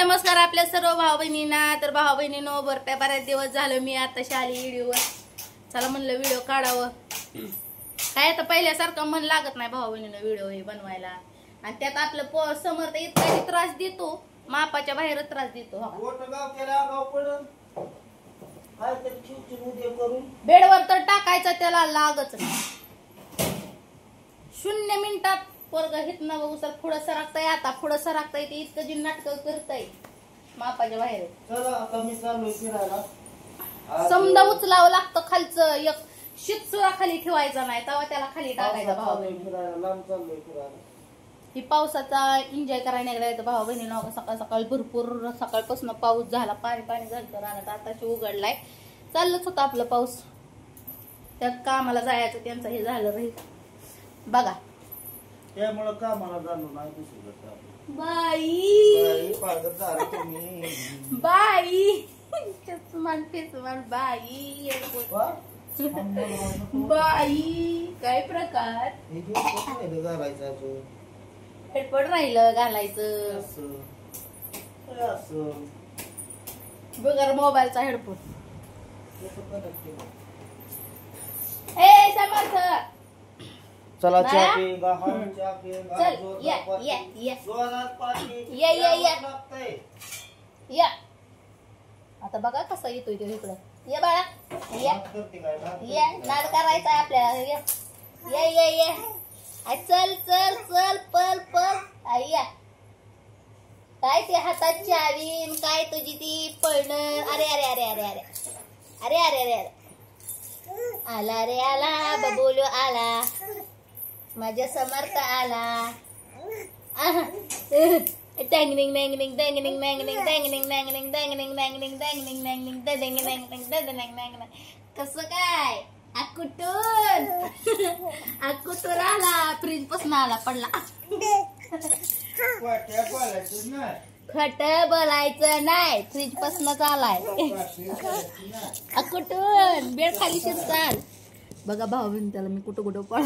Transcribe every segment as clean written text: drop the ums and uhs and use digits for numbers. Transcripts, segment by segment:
नमस्कार आपल्या सर्व भाऊ बहिणींना। तर भाऊ बहिणींनो बऱ्याच दिवस झालं मी आता आली व्हिडिओवर, चला म्हणलं व्हिडिओ काढावं। काय आता पहिल्यासारखं मन लागत नाही भाऊ बहिणींना व्हिडिओ हे बनवायला, आणि त्यात आपलं समर्थ इतका त्रास देतो, मापाच्या बाहेर त्रास देतो। बेडवर तर टाकायचं त्याला लागच नाही। 0 मिनिटात पोरग हितनं बघू सर पुढं सरकताय, आता पुढं सरकताय, ते इतकं जी नाटकं करताय मापाच्या बाहेर। समजा उचलावं लागतं खालचं, एक शीत सुद्धा खाली ठेवायचा नाही, तेव्हा त्याला खाली टाकायचा। भाऊ बहिणी ही पावसाचा एन्जॉय करायला निघायचं भाऊ बहिणींना। सकाळ सकाळ भरपूर सकाळपासून पाऊस झाला, पाणी झालं रानात, आताशी उघडलाय। चाललंच होतं आपलं पाऊस, त्या कामाला जायचं त्यांचं हे झालं राहील बघा, त्यामुळे कामाला जाणं नाही बाई बाई बाई काय प्रकार हेडफोन राहिलं घालायचं बघा मोबाईलचा हेडफोन। ए समर्थ चला चल या आता बघा कसं येतोय तो इकडं। ये बाळा या नाद करायचा आपल्याला। चल चल चल पल पल या। काय ते हातात चावीन, काय तुझी ती पळणं। अरे अरे अरे अरे अरे अरे अरे अरे अरे आला रे आला, बबोलो आला, माझ्या समर्थ आला। टँगनिंग नँगनिंग टँगनिंग नँगनिंग टँगनिंग नँगनिंग टँगनिंग नँगनिंग टँगनिंग नँगनिंग टँगनिंग नँगनिंग टँगनिंग नँगनिंग। कसं काय कुठून आला? फ्रीज पासून आला पडला। खट बोलायचं नाही, फ्रीज पासूनच आलाय। कुठून बेड खाली शिरताल बघा भाऊ बहिणी, त्याला मी कुठं कुठं पळ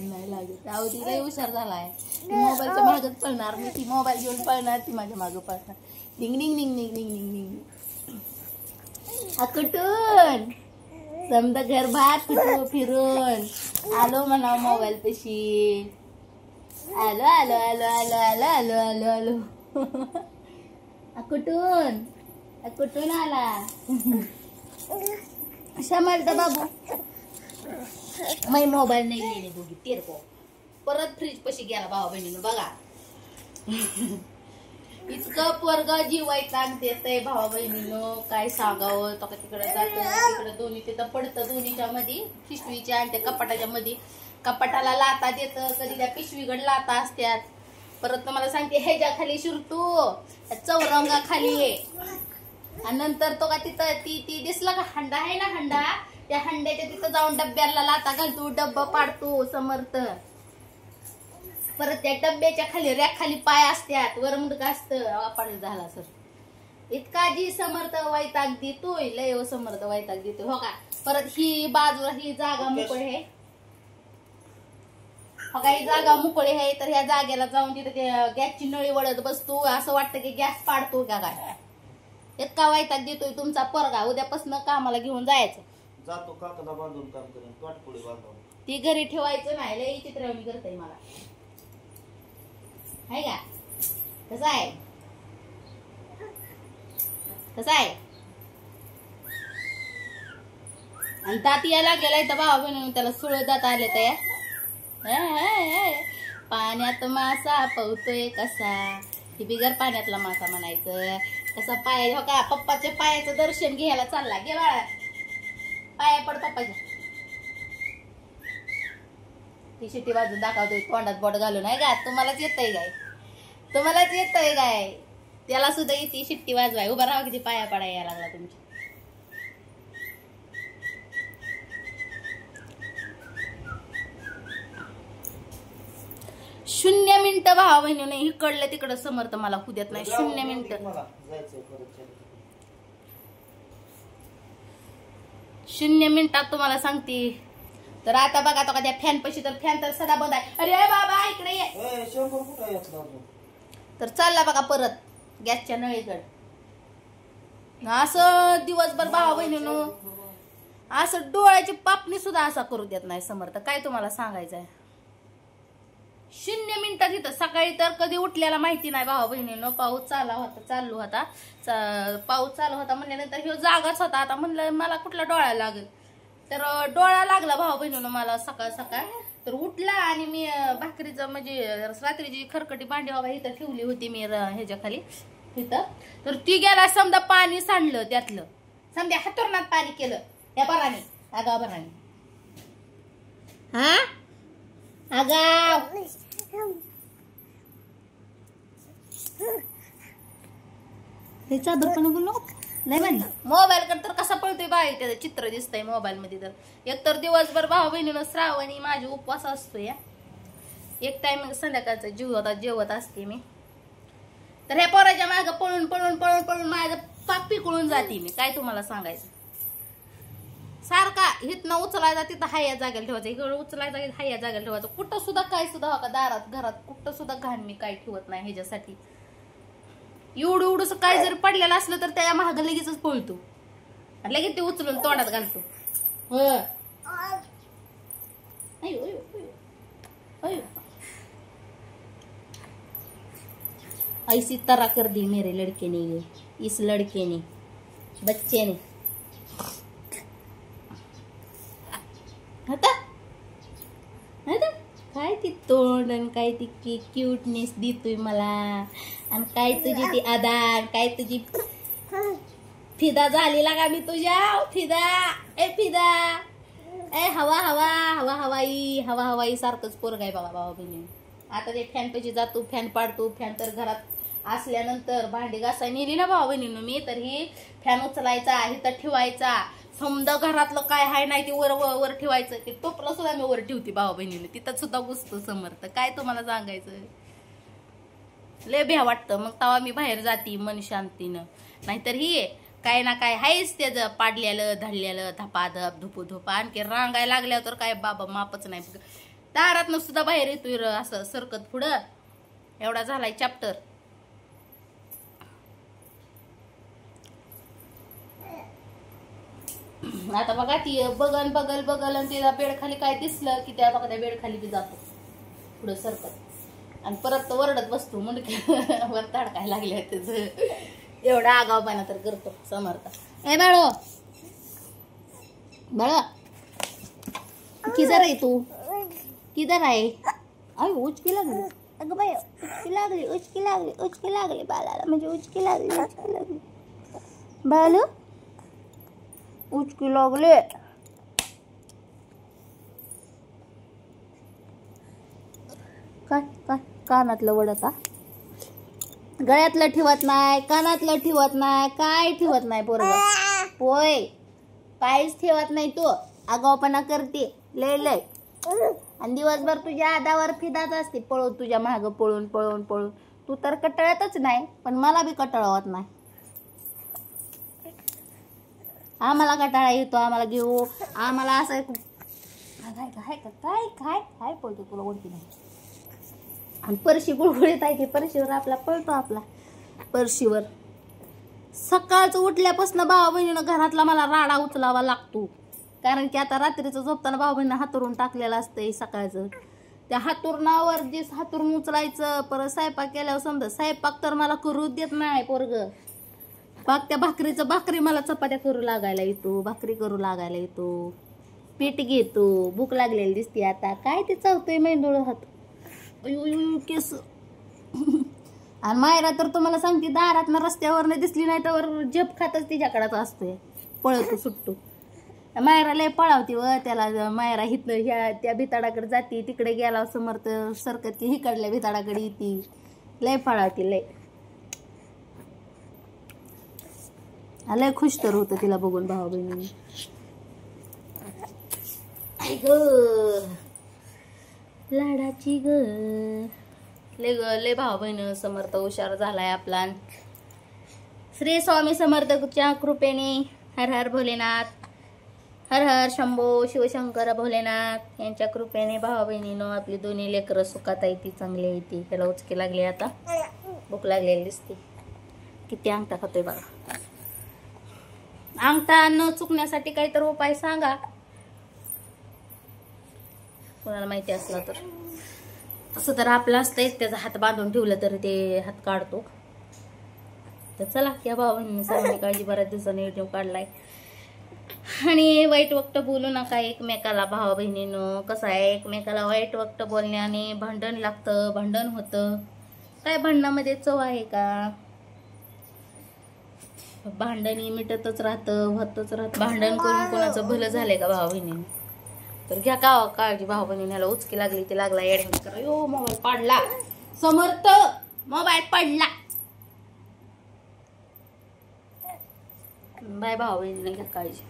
नाही लागत। आवडी लय हुशार झालाय, मोबाईलच्या मागच पळणार मी, ती मोबाईल घेऊन पळणार, ती माझ्या मागं पळणार। डिंग डिंग डिंग डिंग डिंग डिंग डिंग। कुठून समजा घर भात कुठं फिरून आलो म्हणा मोबाईल पशी। आलो आलो आलो आलो आलो आलो आलो आलो। कुठून कुठून आला समर्थ बाबू? मै मोबाईल नाही गेले दोघी तेरको, परत फ्रीज पशी गेला भाऊ बहिणीनं बघा। इतकं पोरग जीवायचं देतय भाऊ बहिणीनं, काय सांगावं। तो तिकडे जातं, तिकडे दोन्ही तिथं पडतं, दोन्हीच्या मध्ये पिशवीच्या आणि त्या कपाटाच्या मध्ये। कपाटाला लाता देत, कधी त्या पिशवीकडे लाता असत्यात। परत तुम्हाला सांगते ह्याच्या खाली शिरतो, चौरंगा खाली, आणि नंतर तो का तिथं ती दिसला का हंडा आहे ना, हंडा, त्या हंड्याच्या तिथं जाऊन डब्याला लाता घालतो, डब्बा पाडतो समर्थ। परत त्या डब्याच्या खाली रॅक खाली पाय असतात, वर मुंडक असतं। पाणी झाला सर इतका जी समर्थ वैताग देतोय, लय समर्थ वैताग देतोय हो का। परत ही बाजूला ही जागा मोकळी आहे हो का, ही जागा मोकळी आहे, तर ह्या जागेला जाऊन तिथे गॅसची नळी वळत बसतो, असं वाटतं की गॅस पाडतो का काय। इतका वैताग देतोय तुमचा पोरगा। उद्यापासून कामाला घेऊन जायचं, जातो काकाला बांधून काम करेन, तोटपुडी बांधून ती घरी ठेवायचं नाही, लय चित्रवणी करताय मला आहे का। कसं आहे कसं आहे, आणि दात यायला गेलाय तर भावा बहिणी त्याला सुळ दात आले त्या। पाण्यात मासा पवतोय कसा, ही बिगर पाण्यातला मासा म्हणायचं। कसा पाय हो का, पप्पाच्या पायाचं दर्शन घ्यायला चालला, गे बाळा पाया पड पप्पाच्या। ती शिट्टी बाजून दाखवतोय, तोंडात बोट घालून आहे का। तुम्हालाच येतय काय, तुम्हालाच येतय काय, त्याला सुद्धा येते शिट्टी वाजवाय। उभा राहा किती पाया पडाय यायला लागला तुमच्या। 0 मिनिटं भावा बहिणीने इकडलं तिकडं समर्थ मला होऊ देत नाही। 0 मिनिटं 0 मिनिटात तुम्हाला सांगते। तर आता बघा तो का त्या फॅन पशी, तर फॅन तर सदा बंद आहे। अरे बाबा इकडे ये, तर चालला बघा परत गॅसच्या नळीकडे. असं दिवसभर भावा बहिणीनं असं डोळ्याची पापणी सुद्धा असा करू देत नाही समर्थ. काय तुम्हाला सांगायचंय, 0 मिनिटात इथं. सकाळी तर कधी उठल्याला माहिती नाही भावा बहिणीनं. पाऊस चालू होता म्हणल्यानंतर ह्यो जागाच होता. आता म्हणलं मला कुठला डोळा लागेल, तर डोळा लागला भावा बहिणीनं मला सकाळ सकाळ. तर उठला आणि मी भाकरीचं म्हणजे रात्रीची खरकटी भांडी बाबा इथं ठेवली होती मी ह्याच्या खाली तिथं. तर ती गेला समजा पाणी सांडलं त्यातलं, समजा हातोरणात पाणी केलं या बराने आगाव बराने. हा आगाव हे चादर पण बोललो नाही म्हणलं. मोबाईल कडे तर कसा पळतोय बाई, त्याचं चित्र दिसतंय मोबाईल मध्ये. तर एकतर दिवसभर भाऊ बहिणीनं श्रावणी माझे उपवास असतो या. एक टाइम संध्याकाळचा जेवत असते मी. तर ह्या पोराच्या मागं पळून पळून पळून पळून माझं पाक पिकळून जाते मी. काय तुम्हाला सांगायचं, सारखा हिथनं उचलायचा तिथं हाया जागेला ठेवायचं, इकडं उचलायचा हाया जागेला ठेवायचं. कुठं सुद्धा काय सुद्धा का दारात घरात कुठं सुद्धा घाण मी काय ठेवत नाही ह्याच्यासाठी. एवढं काय जर पडलेलं असलं तर त्या महाग लगेचच पळतो आणि लगेच ते उचलून तोंडात घालतो. ऐसी तरह कर दी मेरे लड़के ने, इस लड़के ने बच्चे ने. आता काय ती तोंड आणि काय ती क्यूटनेस देतोय मला, आणि काय तुझी ती आधार, काय तुझी फिदा झाली लागा मी तुझ्या. फिदा ए हवा हवाई सारखंच पोरग आहे बघा भावा बहिणी. आता ते फॅन पैसे जातो, फॅन पाडतो. फॅन तर घरात असल्यानंतर भांडी घासाय नेली ना भावा बहिणीनं मी, तर ही फॅन उचलायचा इथं ठेवायचा. समजा घरातलं काय हाय नाही ते वर ठेवायचं. ते टोपलं सुद्धा मी वर ठेवते भावा बहिणीने, तिथं सुद्धा घुसतो समर्थ. काय तुम्हाला सांगायचं, लय भ्या वाटतं. मग तेव्हा मी बाहेर जाते मन शांतीनं. नाहीतर ही काय ना काय हायच त्याचं पाडलेलं धडलेलं धपाधप धुपा. आणखी रांगायला लागल्यावर तर काय बाबा मापच नाही. दारातनं सुद्धा बाहेर येतोय असं सरकत पुढं. एवढा झालाय चॅप्टर. आता बघा ती बगल आणि तिला बेड खाली काय दिसलं की त्या बघा त्या बेड खाली बी जातो पुढं सरकत आणि परत वरडत बसतो. म्हणजे वर तडकाय लागले त्याच. एवढा आगावपणा तर करतो समर्थ. ए बाळो किधर आहे तू, किधर आहे. अय उचकी लागली, अगं बाय उचकी लागली बाळाला, म्हणजे उचकी लागली बाळू उचकी लागले. काय कानातलं वडता, गळ्यातलं ठेवत नाही, कानातलं ठेवत नाही, काय ठेवत नाही पोरग. होय काहीच ठेवत नाही तू. आगावपणा करते लय. आणि दिवसभर तुझ्या आधावर फिदाच असते, पळून तुझ्या मागं पळून. तू तर कटाळतच नाही, पण मला बी कटाळवत नाही. आम्हाला कटाळा येतो, आम्हाला घेऊ, आम्हाला असं काय पळतो तुला ओळखी नाही. आणि परशी गुळगुळीत आहे, परशीवर आपला पळतो आपला परशीवर. सकाळचं उठल्यापासून भावा बहिणीनं घरातला मला राडा उचलावा लागतो. कारण की आता रात्रीचं झोपताना भावा बहिणीनं हातरून टाकलेलं असतंय सकाळचं. त्या हातुरणावर जे हातुरून उचलायचं, परत स्वयंपाक केल्यावर समजा स्वयंपाक तर मला करू देत नाही पोरग. पाक त्या भाकरी मला चपात्या करू लागायला येतो, भाकरी करू लागायला येतो, पीठ घेतो. भूक लागलेली दिसते आता. काय ते चावतोय मेंदूळ हात केस. आणि मायरा तर तुम्हाला सांगते दारात ना रस्त्यावर दिसली नाही तर जप खातच तिच्याकडेच असतोय, पळतो सुटतो. मायरा लय पळावती व त्याला. मायरा हिथलं ह्या त्या भिताडाकडे जाते, तिकडे गेला समर्थ सरकत हिकडल्या भिताडाकडे येते. लय पळावती लय खुश तर होतं तिला बघून भावा बहिणी. लाडाची ग लय भावा बहिणी. समर्थ हुशार झालाय आपला. श्री स्वामी समर्थच्या कृपेने हर हर भोलेनाथ, हर हर शंभो शिवशंकर भोलेनाथ यांच्या कृपेने भावा बहिणीनं आपली दोन्ही लेकरं सुखात आहे ती, चांगली आहे ती. त्याला उचकी लागली आता. भूक लागलेली दिसते. किती अंगठा खातोय बघा. अंगठा न चुकण्यासाठी काहीतरी उपाय सांगा कोणाला माहिती असला तर. असं तर आपलं असतंय, त्याचा हात बांधून ठेवलं तर ते हात काढतो. तर चला या भावांनी सर्वांनी काळजी बऱ्याच दिवसांनी व्हिडिओ काढलाय. आणि वाईट वक्त बोलू नका एकमेकाला भावा बहिणीनं. कसं आहे, एकमेकाला वाईट वक्त बोलण्याने भांडण लागतं, भांडण होतं. काय भांडणामध्ये चव आहे का? भांडणी मिटतच राहतं, होतच राहतं. भांडण करून कोणाचं भलं झालंय का भावा बहिणीने? तर घ्या का काळजी भावा बहिणीने. ह्याला उचकी लागली ते लागला ऍडमिट करा. यो मोबाईल पडला, समर्थ मोबाईल पडला. बाय भावा बहिणीने, घ्या काळजी.